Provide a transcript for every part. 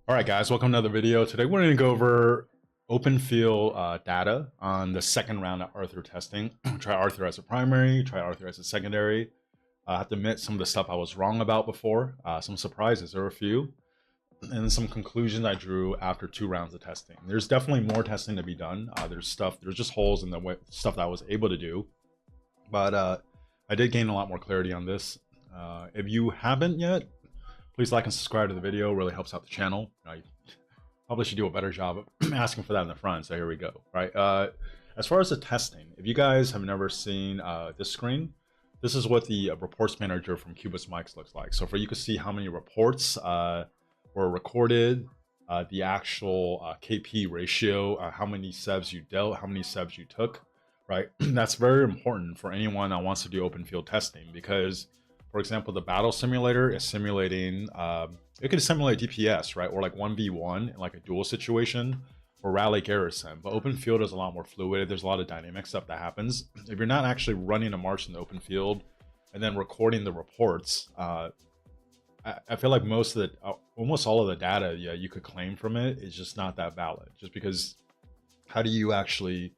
All right, guys, welcome to another video. Today we're going to go over open field data on the second round of Arthur testing. Try Arthur as a primary, try Arthur as a secondary. I have to admit some of the stuff I was wrong about before, some surprises, there were a few, and some conclusions I drew after 2 rounds of testing. There's definitely more testing to be done. There's just holes in the stuff that I was able to do, but I did gain a lot more clarity on this. If you haven't yet, please like and subscribe to the video. It really helps out the channel. You probably should do a better job of asking for that in the front. So here we go. Right. As far as the testing, if you guys have never seen this screen, this is what the reports manager from Cubist Mics looks like. So for you can see how many reports were recorded, the actual KP ratio, how many sevs you dealt, how many sevs you took. Right. That's very important for anyone that wants to do open field testing because, for example, the battle simulator is simulating, it could simulate DPS, right? Or like 1v1 in like a duel situation or rally garrison. But open field is a lot more fluid. There's a lot of dynamic stuff that happens. If you're not actually running a march in the open field and then recording the reports, I feel like almost all of the data you could claim from it is just not that valid. Just because how do you actually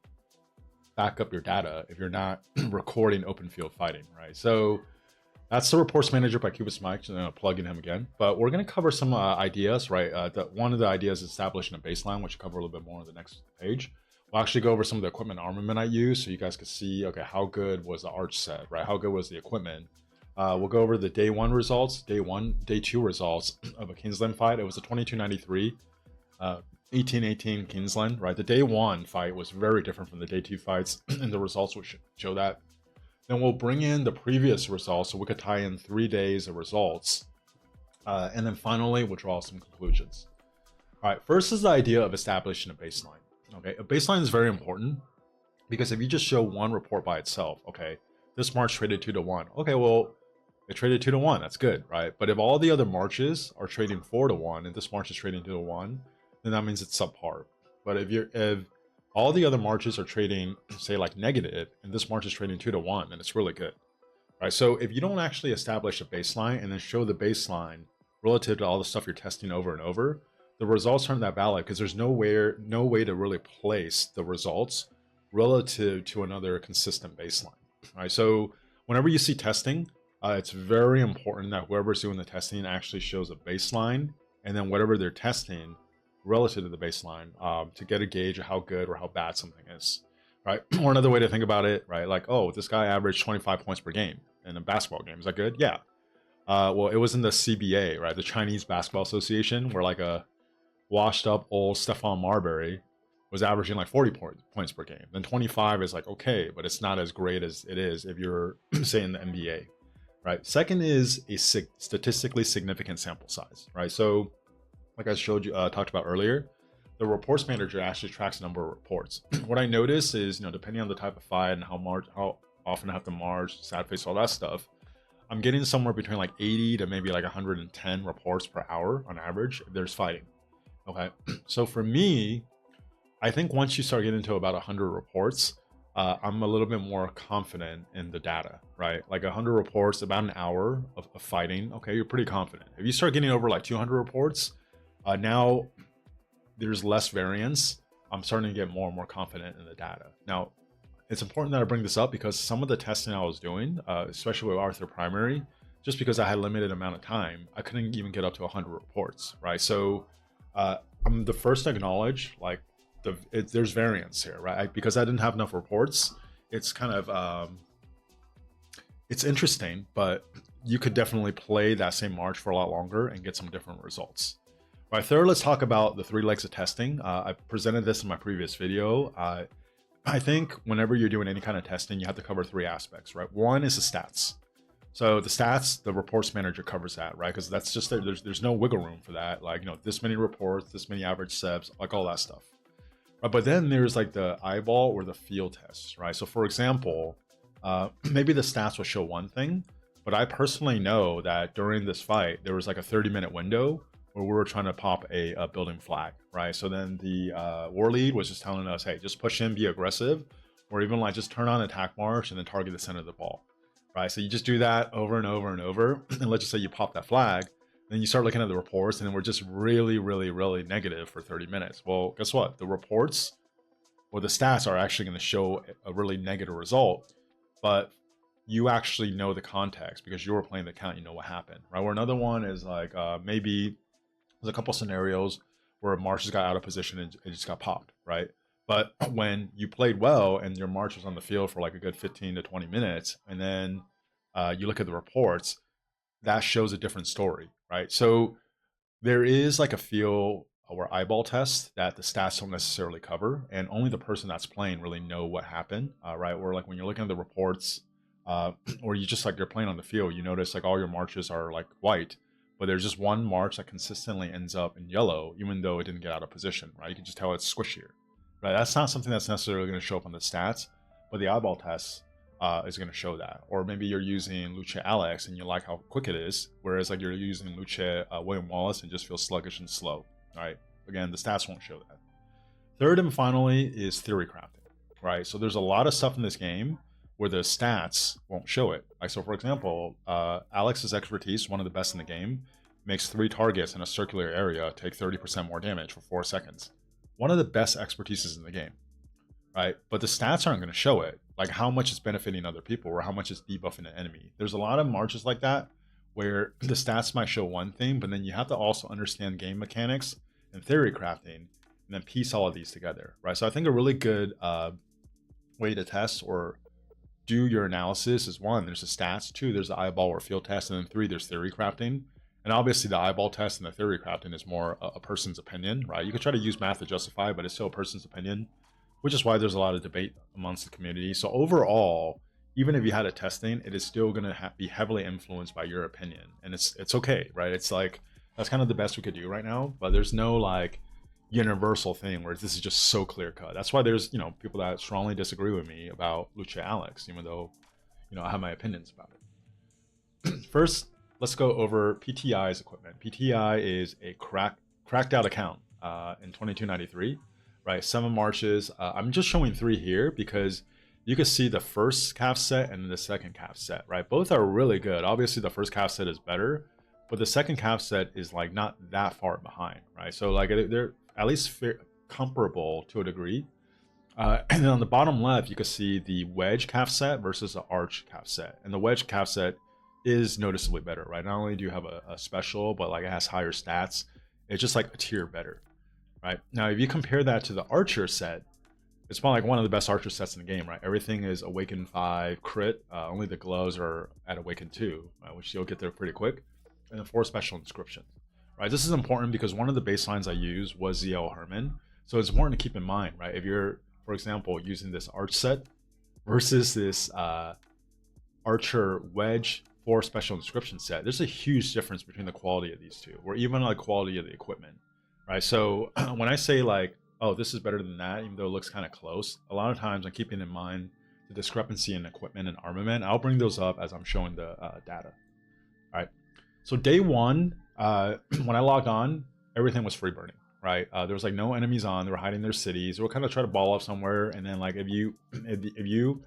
back up your data if you're not recording open field fighting, right? So that's the reports manager by Cubist Mics, and I'm going to plug in him again. But we're going to cover some ideas, right? One of the ideas is establishing a baseline, which we'll cover a little bit more on the next page. We'll actually go over some of the equipment armament I use so you guys can see, okay, how good was the arch set, right? How good was the equipment? We'll go over the day 1 results, day 2 results of a Kingsland fight. It was a 2293, 1818 Kingsland, right? The day 1 fight was very different from the day 2 fights, and the results will show that. Then we'll bring in the previous results so we could tie in 3 days of results. And then finally, we'll draw some conclusions. All right, first is the idea of establishing a baseline. Okay, a baseline is very important because if you just show one report by itself, okay, this march traded 2-1. Okay, well, it traded 2-1. That's good, right? But if all the other marches are trading 4-1 and this march is trading 2-1, then that means it's subpar. But if all the other marches are trading, say, like negative, and this march is trading 2-1, and it's really good, right? So if you don't actually establish a baseline and then show the baseline relative to all the stuff you're testing over and over, the results aren't that valid because there's no way to really place the results relative to another consistent baseline, right? So whenever you see testing, it's very important that whoever's doing the testing actually shows a baseline, and then whatever they're testing relative to the baseline to get a gauge of how good or how bad something is, right? Or another way to think about it, right? Like, oh, this guy averaged 25 points per game in a basketball game. Is that good? Yeah. Well, it was in the CBA, right? The Chinese Basketball Association, where like a washed up old Stephon Marbury was averaging like 40 points per game. Then 25 is like, okay, but it's not as great as it is if you're, say, in the NBA, right? Second is a statistically significant sample size, right? So like I showed you, talked about earlier, the reports manager actually tracks a number of reports. What I notice is, depending on the type of fight and how often I have to march, sad face, all that stuff, I'm getting somewhere between like 80 to maybe like 110 reports per hour on average if there's fighting. Okay, so for me, I think once you start getting to about 100 reports, I'm a little bit more confident in the data, right? Like 100 reports, about an hour of fighting. Okay, you're pretty confident. If you start getting over like 200 reports, now there's less variance. I'm starting to get more and more confident in the data. Now, it's important that I bring this up because some of the testing I was doing, especially with Arthur Primary, just because I had a limited amount of time, I couldn't even get up to 100 reports, right? So I'm the first to acknowledge like there's variance here, right? Because I didn't have enough reports, it's kind of it's interesting, but you could definitely play that same march for a lot longer and get some different results. All right, third, let's talk about the 3 legs of testing. I presented this in my previous video. I think whenever you're doing any kind of testing, you have to cover 3 aspects, right? One is the stats. So the stats, the reports manager covers that, right? Because that's just there's no wiggle room for that. Like, this many reports, this many average sevs, like all that stuff. Right, but then there's like the eyeball or the field tests, right? So for example, maybe the stats will show one thing, but I personally know that during this fight, there was like a 30-minute window where we were trying to pop a building flag, right? So then the war lead was just telling us, hey, just push in, be aggressive, or even like just turn on attack march and then target the center of the ball, right? So you just do that over and over and over, and let's just say you pop that flag. Then you start looking at the reports, and then we're just really negative for 30 minutes. Well, guess what? The reports or the stats are actually going to show a really negative result, but you actually know the context because you were playing the account, you know what happened, right? Where another one is like maybe there's a couple scenarios where March just got out of position and it just got popped, right? But when you played well and your March was on the field for like a good 15 to 20 minutes, and then you look at the reports, that shows a different story, right? So there is like a feel or eyeball test that the stats don't necessarily cover, and only the person that's playing really know what happened, right? Or like when you're looking at the reports, or you just like you're playing on the field, you notice like all your marches are like white, but there's just one march that consistently ends up in yellow, even though it didn't get out of position, right? You can just tell it's squishier, right? That's not something that's necessarily going to show up on the stats, but the eyeball test is going to show that. Or maybe you're using Luce Alex and you like how quick it is, whereas like you're using Luce William Wallace and just feels sluggish and slow. All right. Again, the stats won't show that. Third and finally is theory crafting, right? So there's a lot of stuff in this game where the stats won't show it. Like so, for example, Alex's expertise, one of the best in the game, makes 3 targets in a circular area take 30% more damage for 4 seconds. One of the best expertises in the game, right? But the stats aren't going to show it, like how much it's benefiting other people or how much it's debuffing an enemy. There's a lot of marches like that where the stats might show one thing, but then you have to also understand game mechanics and theory crafting and then piece all of these together, right? So I think a really good way to test or do your analysis is 1, there's the stats, 2, there's the eyeball or field test, and then 3, there's theory crafting. And obviously the eyeball test and the theory crafting is more a person's opinion, right? You could try to use math to justify, but it's still a person's opinion, which is why there's a lot of debate amongst the community. So overall, even if you had a testing, it is still going to be heavily influenced by your opinion, and it's okay, right? It's like that's kind of the best we could do right now, but there's no like universal thing where this is just so clear cut. That's why there's people that strongly disagree with me about Luce Alex, even though I have my opinions about it. First, let's go over PTI's equipment. PTI is a cracked out account in 2293. Right, 7 marches. I'm just showing 3 here because you can see the first calf set and the second calf set, right? Both are really good. Obviously, the first calf set is better, but the second calf set is like not that far behind, right? So like they're at least comparable to a degree. And then on the bottom left, you can see the wedge calf set versus the arch calf set, and the wedge calf set is noticeably better, right? Not only do you have a special, but like it has higher stats. It's just like a tier better. Right now, if you compare that to the archer set, it's probably like one of the best archer sets in the game, right? Everything is awaken 5 crit, only the gloves are at awaken 2, right? Which you'll get there pretty quick, and then 4 special inscriptions, right? This is important because one of the baselines I used was ZL Herman, so it's important to keep in mind, right? If you're, for example, using this arch set versus this archer wedge 4 special inscription set, there's a huge difference between the quality of these two, or even like quality of the equipment. Right, so when I say like, oh, this is better than that, even though it looks kind of close, a lot of times I'm keeping in mind the discrepancy in equipment and armament. I'll bring those up as I'm showing the data. All right, so day 1, when I logged on, everything was free burning, right? There was like no enemies on, they were hiding their cities. They were kind of trying to ball up somewhere, and then like if you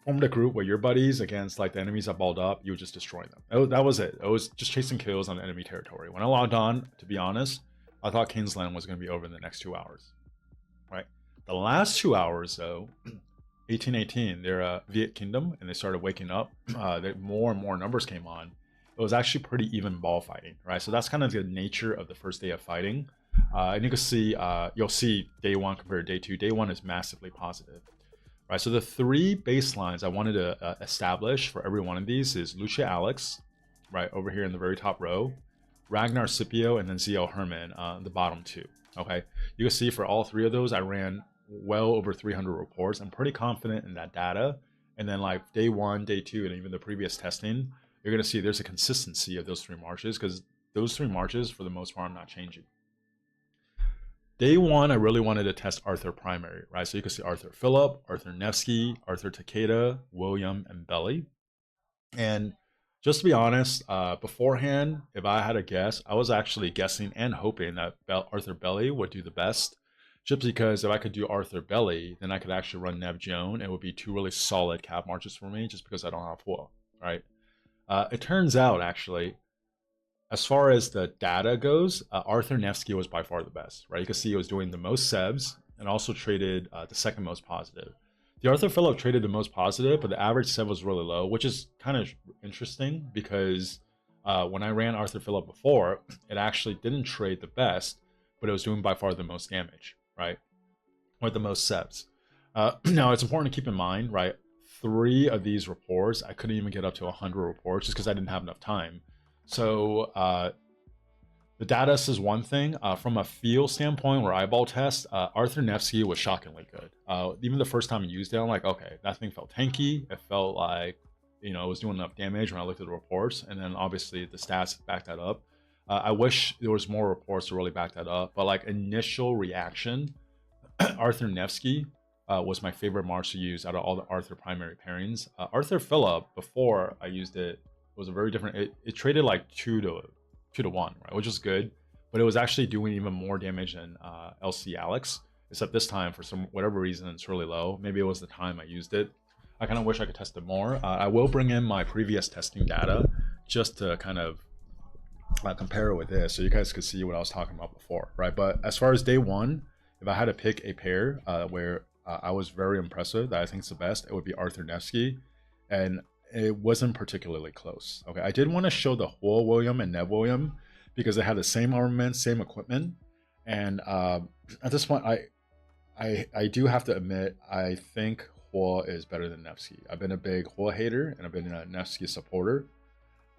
formed a group with your buddies against like the enemies that balled up, you would just destroy them. That was it. It was just chasing kills on the enemy territory. When I logged on, to be honest, I thought Kingsland was going to be over in the next 2 hours, right? The last 2 hours, though, 1818, they're a Viet Kingdom, and they started waking up. More and more numbers came on. It was actually pretty even ball fighting, right? So that's kind of the nature of the first day of fighting. And you can see, you'll see day 1 compared to day 2. Day 1 is massively positive, right? So the 3 baselines I wanted to establish for every one of these is Luce Alex, right, over here in the very top row, Ragnar Scipio, and then ZL Herman, the bottom 2. Okay, you can see for all 3 of those, I ran well over 300 reports. I'm pretty confident in that data. And then like day 1, day 2, and even the previous testing, you're going to see there's a consistency of those 3 marches because those 3 marches, for the most part, are not changing. Day 1, I really wanted to test Arthur primary, right? So you can see Arthur Philip, Arthur Nevsky, Arthur Takeda, William, and Belly. And just to be honest, beforehand, if I had a guess, I was actually guessing and hoping that Arthur Belly would do the best, just because if I could do Arthur Belly, then I could actually run Nev Joan. It would be 2 really solid cap marches for me, just because I don't have Hua, right? It turns out, actually, as far as the data goes, Arthur Nevsky was by far the best, right? You can see he was doing the most sebs and also traded the second most positive. The Arthur Phillip traded the most positive, but the average seb was really low, which is kind of interesting because when I ran Arthur Phillip before, it actually didn't trade the best, but it was doing by far the most damage, right? Or the most sebs. Now, it's important to keep in mind, right? 3 of these reports, I couldn't even get up to 100 reports just because I didn't have enough time. So the data is one thing. From a feel standpoint or eyeball test, Arthur Nevsky was shockingly good. Even the first time I used it, I'm like, okay, that thing felt tanky. It felt like, it was doing enough damage when I looked at the reports. And then obviously the stats back that up. I wish there was more reports to really back that up. But like initial reaction, Arthur Nevsky was my favorite Mars to use out of all the Arthur primary pairings. Arthur Phillip, before I used it, was a very different. It traded like 2 to 1, right, which is good, but it was actually doing even more damage than LC Alex. Except this time, for some whatever reason, it's really low. Maybe it was the time I used it. I kind of wish I could test it more. I will bring in my previous testing data just to kind of compare it with this, so you guys could see what I was talking about before, right? But as far as day 1, if I had to pick a pair where I was very impressive, that I think is the best, it would be Arthur Nevsky, and it wasn't particularly close. Okay, I did want to show the Huo William and Nev William because they had the same armament, same equipment, and at this point, I do have to admit, I think Huo is better than Nevsky. I've been a big Huo hater, and I've been a Nevsky supporter.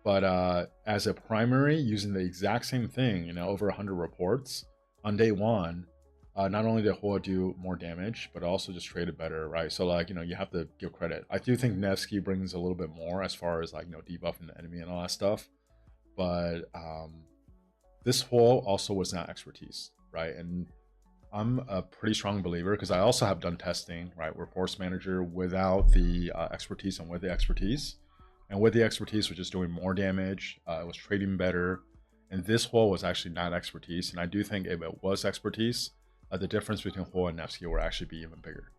But as a primary, using the exact same thing, over 100 reports on day 1, not only did Huo do more damage, but also just traded better, right? So like, you have to give credit. I do think Nevsky brings a little bit more as far as like, debuffing the enemy and all that stuff. But this Huo also was not expertise, right? And I'm a pretty strong believer because I also have done testing, right? Reports manager without the expertise and with the expertise. And with the expertise, was just doing more damage. It was trading better. And this Huo was actually not expertise. And I do think if it was expertise, the difference between Huo and Nevsky will actually be even bigger.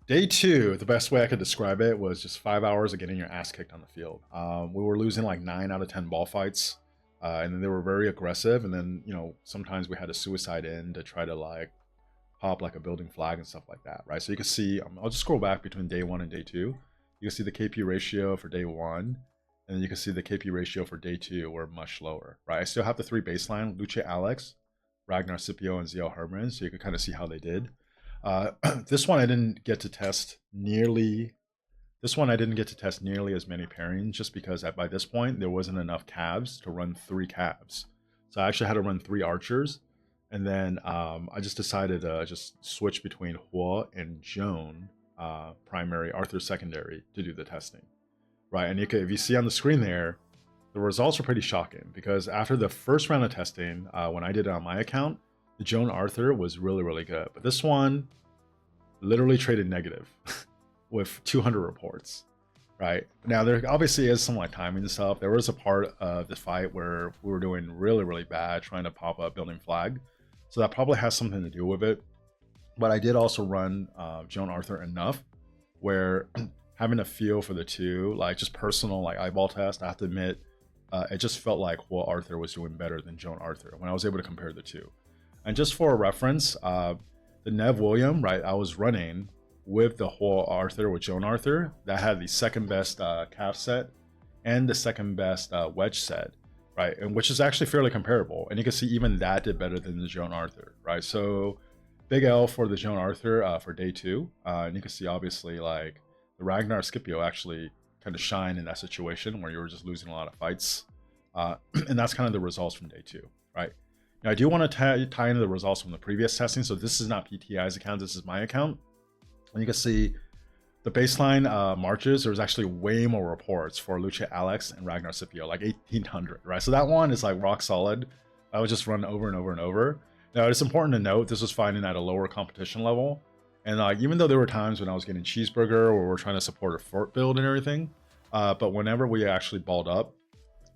Day 2, the best way I could describe it was just 5 hours of getting your ass kicked on the field. We were losing like 9 out of 10 ball fights. And then they were very aggressive. And then, sometimes we had to suicide in to try to like pop like a building flag and stuff like that, right? So you can see, I'll just scroll back between day 1 and day 2. You can see the KP ratio for day 1, and then you can see the KP ratio for day 2 were much lower, right? I still have the 3 baseline, Luce Alex, Ragnar Scipio, and ZL Herman, so you can kind of see how they did. This one I didn't get to test nearly as many pairings just because by this point there wasn't enough calves to run 3 calves. So I actually had to run 3 archers, and then I just decided to just switch between Huo and Joan primary, Arthur secondary to do the testing, right? And if you see on the screen there, the results are pretty shocking because after the first round of testing, when I did it on my account, the Joan Arthur was really, really good. But this one literally traded negative with 200 reports, right? Now, there obviously is some like timing and stuff. There was a part of the fight where we were doing really, really bad trying to pop up building flag. So that probably has something to do with it. But I did also run Joan Arthur enough where having a feel for the two, like just personal like eyeball test, I have to admit, it just felt like Huo Arthur was doing better than Joan Arthur when I was able to compare the two. And just for a reference, the Nev William, right, I was running with the Huo Arthur with Joan Arthur that had the second best calf set and the second best wedge set, right, and which is actually fairly comparable. And you can see even that did better than the Joan Arthur, right? So big L for the Joan Arthur for day 2. And you can see obviously like the Ragnar Scipio actually kind of shine in that situation where you were just losing a lot of fights. And that's kind of the results from day 2, right? Now I do want to tie into the results from the previous testing. So this is not PTI's account, this is my account. And you can see the baseline marches, there's actually way more reports for Luce Alex and Ragnar Scipio, like 1800, right? So that one is like rock solid. I would just run over and over and over. Now, it's important to note this was fighting at a lower competition level. And even though there were times when I was getting cheeseburger or we're trying to support a fort build and everything, but whenever we actually balled up,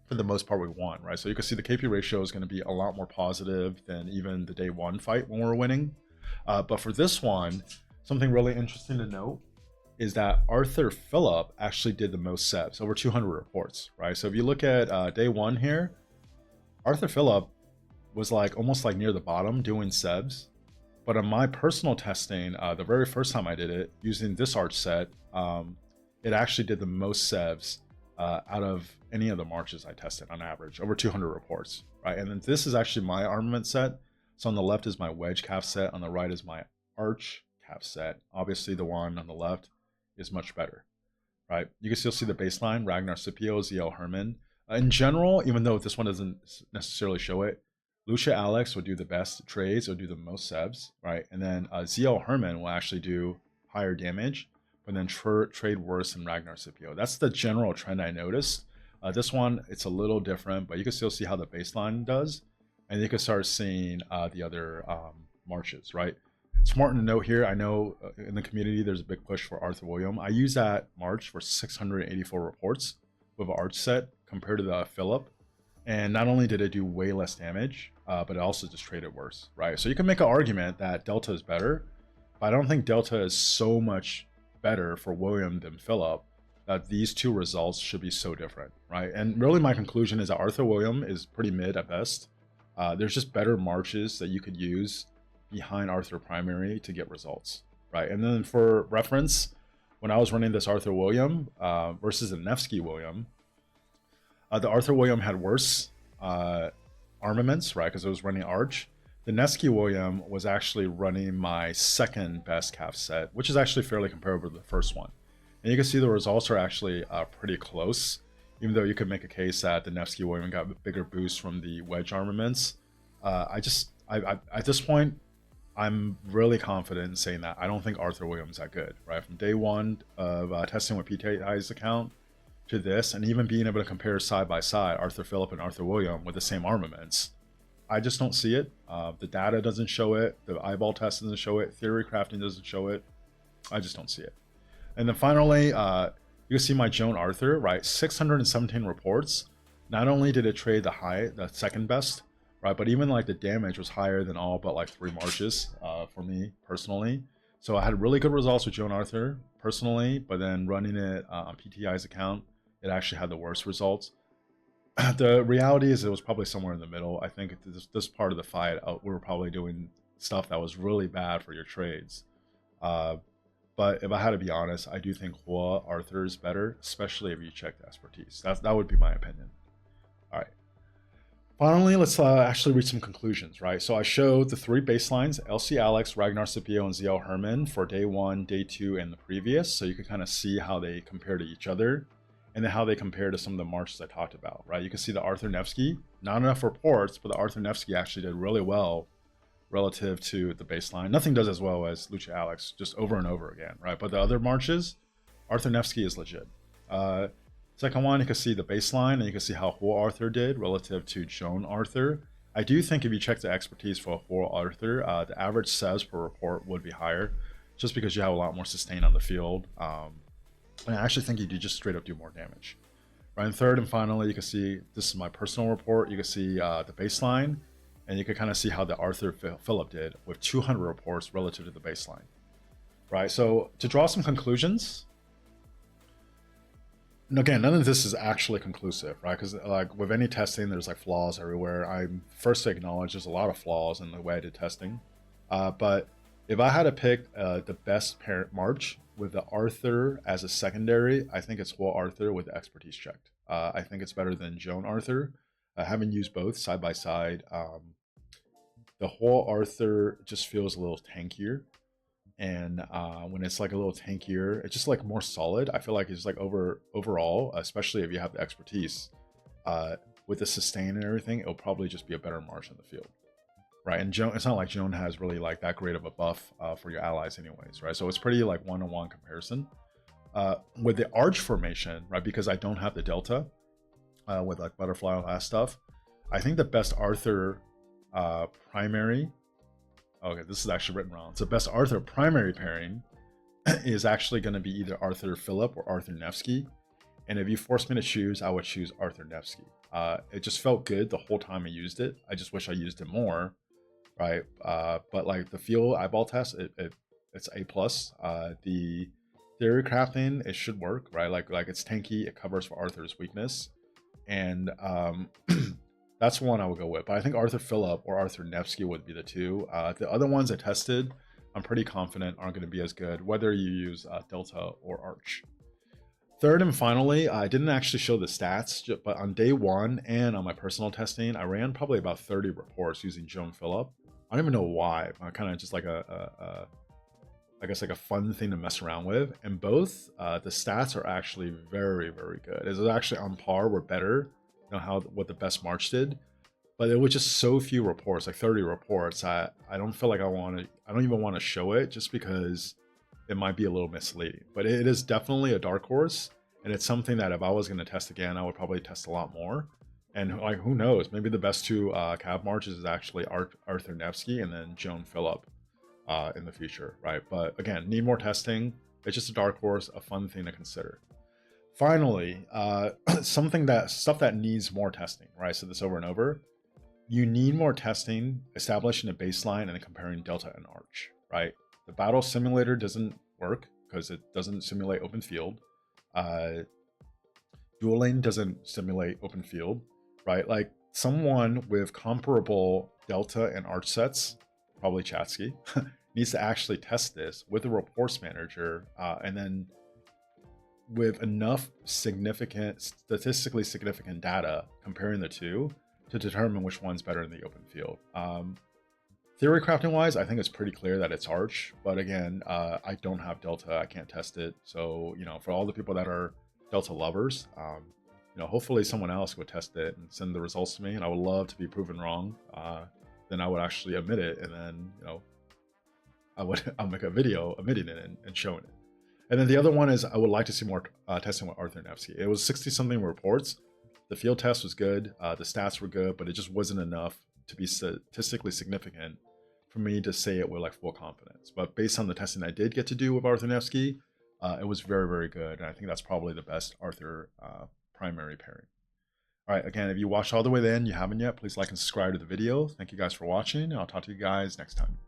for the most part, we won, right? So you can see the KP ratio is going to be a lot more positive than even the day 1 fight when we were winning. But for this one, something really interesting to note is that Arthur Phillip actually did the most sevs, over 200 reports, right? So if you look at day one here, Arthur Phillip was like almost like near the bottom doing sevs. But on my personal testing, the very first time I did it using this arch set, it actually did the most sevs out of any of the marches I tested on average, over 200 reports, right? And then this is actually my armament set. So on the left is my wedge calf set, on the right is my arch calf set. Obviously the one on the left is much better, right? You can still see the baseline, Ragnar Scipio, ZL Herman. In general, even though this one doesn't necessarily show it, Lucia Alex will do the best trades, will do the most sevs, right? And then ZL Herman will actually do higher damage, but then trade worse than Ragnar Scipio. That's the general trend I noticed. This one, it's a little different, but you can still see how the baseline does. And you can start seeing the other marches, right? It's important to note here, I know in the community, there's a big push for Arthur William. I use that march for 684 reports with an arch set compared to the Phillip. And not only did it do way less damage, but it also just traded worse, right? So you can make an argument that Delta is better, but I don't think Delta is so much better for William than Phillip that these two results should be so different, right? And really my conclusion is that Arthur William is pretty mid at best. There's just better marches that you could use behind Arthur Primary to get results, right? And then for reference, when I was running this Arthur William versus a Nevsky William, the Arthur William had worse armaments, right? Because it was running Arch. The Nevsky William was actually running my second best calf set, which is actually fairly comparable to the first one. And you can see the results are actually pretty close, even though you could make a case that the Nevsky William got a bigger boost from the wedge armaments. I at this point, I'm really confident in saying that I don't think Arthur William's that good, right? From day one of testing with PTI's account to this, and even being able to compare side by side Arthur Phillip and Arthur William with the same armaments, I just don't see it. The data doesn't show it. The eyeball test doesn't show it. Theory crafting doesn't show it. I just don't see it. And then finally, you can see my Joan Arthur, right? 617 reports. Not only did it trade the second best, right? But even like the damage was higher than all but like 3 marches for me personally. So I had really good results with Joan Arthur personally, but then running it on PTI's account, it actually had the worst results. The reality is it was probably somewhere in the middle. I think this part of the fight, we were probably doing stuff that was really bad for your trades. But if I had to be honest, I do think Hua Arthur is better, especially if you check the expertise. That would be my opinion. All right. Finally, let's actually reach some conclusions, right? So I showed the 3 baselines, LC Alex, Ragnar Scipio, and ZL Herman for day 1, day 2, and the previous. So you can kind of see how they compare to each other and then how they compare to some of the marches I talked about, right? You can see the Arthur Nevsky, not enough reports, but the Arthur Nevsky actually did really well relative to the baseline. Nothing does as well as Lucia Alex, just over and over again, right? But the other marches, Arthur Nevsky is legit. Second one, you can see the baseline, and you can see how Hua Arthur did relative to Joan Arthur. I do think if you check the expertise for Hua Arthur, the average sevs per report would be higher, just because you have a lot more sustain on the field. And I actually think you do just straight up do more damage. Right, and third and finally, you can see, this is my personal report, you can see the baseline, and you can kind of see how the Arthur Phillip did with 200 reports relative to the baseline. Right, so to draw some conclusions, and again, none of this is actually conclusive, right? Because like with any testing, there's like flaws everywhere. I'm first to acknowledge there's a lot of flaws in the way I did testing. But if I had to pick the best parent march with the Arthur as a secondary, I think it's Hua Arthur with the expertise checked. I think it's better than Joan Arthur. I haven't used both side by side. The Hua Arthur just feels a little tankier. And when it's like a little tankier, it's just like more solid. I feel like it's like overall, especially if you have the expertise, with the sustain and everything, it'll probably just be a better march in the field. Right, and Joan, it's not like Joan has really like that great of a buff for your allies anyways, right? So it's pretty like one-on-one comparison. With the arch formation, right, because I don't have the delta with like butterfly and all that stuff, I think the best Arthur primary, okay, this is actually written wrong. So the best Arthur primary pairing is actually going to be either Arthur Phillip or Arthur Nevsky. And if you force me to choose, I would choose Arthur Nevsky. It just felt good the whole time I used it. I just wish I used it more. Right, but like the field eyeball test, it's A+. The Theory crafting, it should work, right? Like it's tanky, it covers for Arthur's weakness, and that's one I would go with. But I think Arthur Phillip or Arthur Nevsky would be the two. The other ones I tested, I'm pretty confident aren't going to be as good, whether you use Delta or Arch. Third and finally, I didn't actually show the stats, but on day one and on my personal testing, I ran probably about 30 reports using Joan Phillip. I don't even know why. I kind of just like I guess like a fun thing to mess around with. And both the stats are actually very, very good. It's actually on par or better than what the best March did. But it was just so few reports, like 30 reports. I don't feel like I don't even want to show it just because it might be a little misleading. But it is definitely a dark horse, and it's something that if I was going to test again, I would probably test a lot more. And like, who knows? Maybe the best two cab marches is actually Arthur Nevsky and then Joan Phillip in the future, right? But again, need more testing. It's just a dark horse, a fun thing to consider. Finally, stuff that needs more testing, right? I said this over and over. You need more testing, establishing a baseline and then comparing Delta and Arch, right? The battle simulator doesn't work because it doesn't simulate open field. Dueling doesn't simulate open field, right? Like someone with comparable Delta and Arch sets, probably Chatsky, needs to actually test this with a reports manager and then with enough statistically significant data comparing the two to determine which one's better in the open field. Theory crafting wise, I think it's pretty clear that it's Arch, but again, I don't have Delta, I can't test it. So, for all the people that are Delta lovers, hopefully someone else would test it and send the results to me, and I would love to be proven wrong. Then I would actually admit it, and then, I'll make a video admitting it and showing it. And then the other one is I would like to see more testing with Arthur Nevsky. It was 60-something reports. The field test was good. The stats were good, but it just wasn't enough to be statistically significant for me to say it with like full confidence. But based on the testing I did get to do with Arthur Nevsky, it was very, very good. And I think that's probably the best Arthur primary pairing. All right, again, if you watched all the way to the end, you haven't yet, please like and subscribe to the video. Thank you guys for watching, and I'll talk to you guys next time.